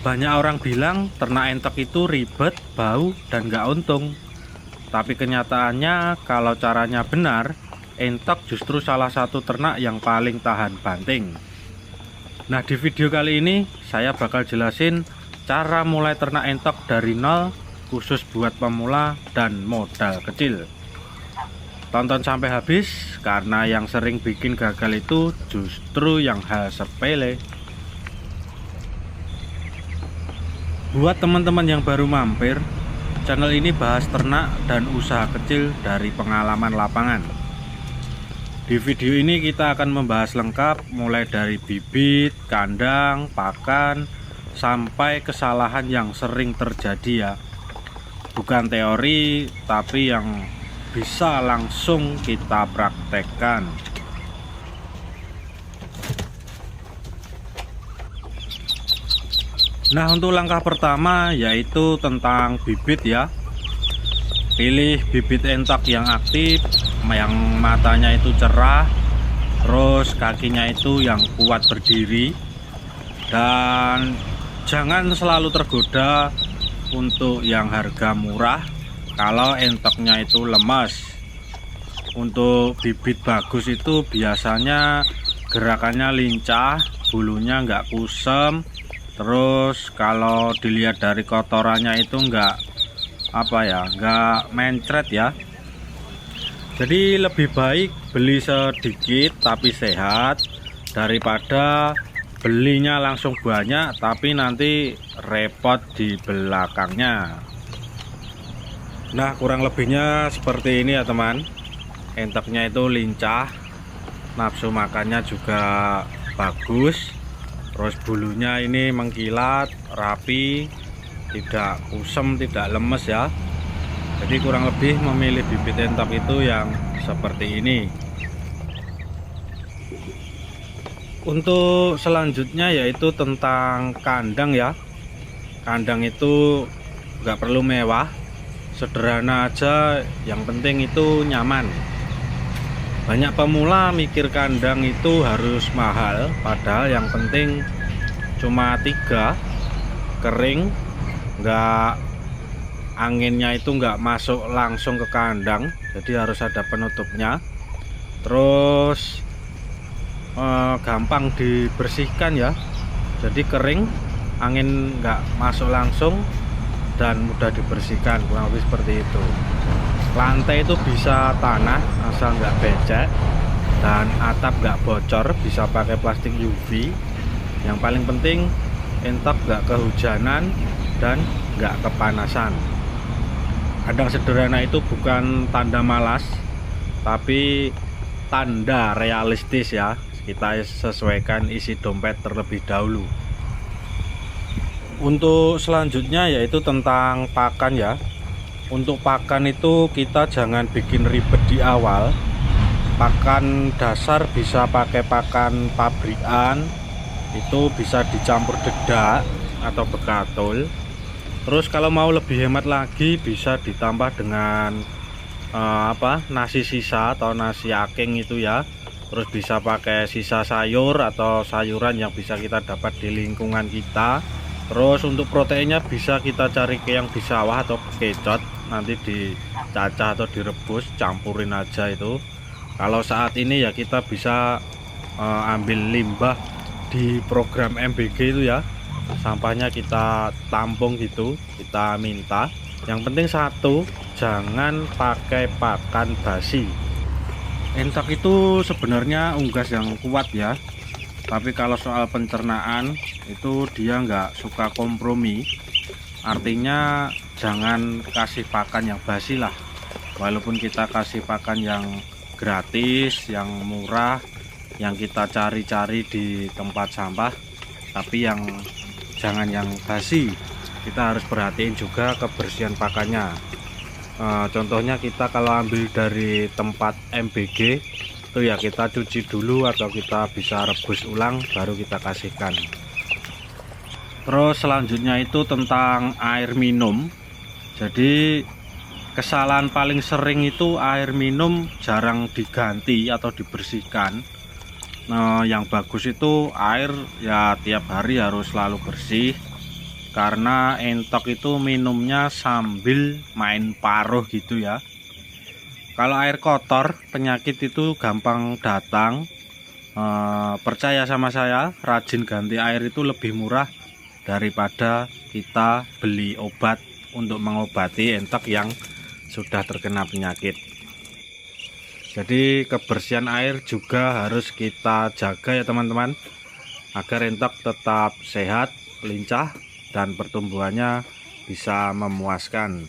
Banyak orang bilang ternak entok itu ribet, bau, dan gak untung. Tapi kenyataannya kalau caranya benar, entok justru salah satu ternak yang paling tahan banting. Nah, di video kali ini saya bakal jelasin cara mulai ternak entok dari nol, khusus buat pemula dan modal kecil. Tonton sampai habis, karena yang sering bikin gagal itu justru yang hal sepele. Buat teman-teman yang baru mampir, channel ini bahas ternak dan usaha kecil dari pengalaman lapangan. Di video ini kita akan membahas lengkap mulai dari bibit, kandang, pakan, sampai kesalahan yang sering terjadi ya. Bukan teori, tapi yang bisa langsung kita praktekkan. Nah, untuk langkah pertama yaitu tentang bibit ya. Pilih bibit entok yang aktif, yang matanya itu cerah, terus kakinya itu yang kuat berdiri, dan jangan selalu tergoda untuk yang harga murah kalau entoknya itu lemas. Untuk bibit bagus itu biasanya gerakannya lincah, bulunya nggak kusam. Terus kalau dilihat dari kotorannya itu nggak mencret ya. Jadi lebih baik beli sedikit tapi sehat daripada belinya langsung banyak tapi nanti repot di belakangnya. Nah, kurang lebihnya seperti ini ya teman. Entoknya itu lincah, nafsu makannya juga bagus. Terus bulunya ini mengkilat, rapi, tidak kusam, tidak lemes ya. Jadi kurang lebih memilih bibit entok itu yang seperti ini. Untuk selanjutnya yaitu tentang kandang ya. Kandang itu nggak perlu mewah, sederhana aja, yang penting itu nyaman. Banyak pemula mikir kandang itu harus mahal, padahal yang penting cuma 3, kering, nggak, anginnya itu nggak masuk langsung ke kandang, jadi harus ada penutupnya. Terus gampang dibersihkan ya, jadi kering, angin nggak masuk langsung, dan mudah dibersihkan, kurang lebih seperti itu. Lantai itu bisa tanah asal nggak becek, dan atap nggak bocor, bisa pakai plastik UV. Yang paling penting entok nggak kehujanan dan nggak kepanasan. Kandang sederhana itu bukan tanda malas, tapi tanda realistis ya. Kita sesuaikan isi dompet terlebih dahulu. Untuk selanjutnya yaitu tentang pakan ya. Untuk pakan itu kita jangan bikin ribet di awal. Pakan dasar bisa pakai pakan pabrikan, itu bisa dicampur dedak atau bekatul. Terus kalau mau lebih hemat lagi bisa ditambah dengan nasi sisa atau nasi aking itu ya. Terus bisa pakai sisa sayur atau sayuran yang bisa kita dapat di lingkungan kita. Terus untuk proteinnya bisa kita cari ke yang di sawah atau kecot, nanti dicacah atau direbus, campurin aja itu. Kalau saat ini ya kita bisa ambil limbah di program MBG itu ya, sampahnya kita tampung gitu, kita minta. Yang penting satu, jangan pakai pakan basi. Entok itu sebenarnya unggas yang kuat ya, tapi kalau soal pencernaan itu dia nggak suka kompromi. Artinya jangan kasih pakan yang basi lah. Walaupun kita kasih pakan yang gratis, yang murah, yang kita cari-cari di tempat sampah, tapi yang jangan yang basi. Kita harus perhatiin juga kebersihan pakannya. Contohnya kita kalau ambil dari tempat MBG itu ya kita cuci dulu atau kita bisa rebus ulang baru kita kasihkan. Terus selanjutnya itu tentang air minum. Jadi kesalahan paling sering itu air minum jarang diganti atau dibersihkan. Nah, yang bagus itu air ya tiap hari harus selalu bersih. karena entok itu minumnya sambil main paruh gitu ya. Kalau air kotor penyakit itu gampang datang. Percaya sama saya, rajin ganti air itu lebih murah daripada kita beli obat untuk mengobati entok yang sudah terkena penyakit. Jadi kebersihan air juga harus kita jaga ya teman-teman, agar entok tetap sehat, lincah, dan pertumbuhannya bisa memuaskan.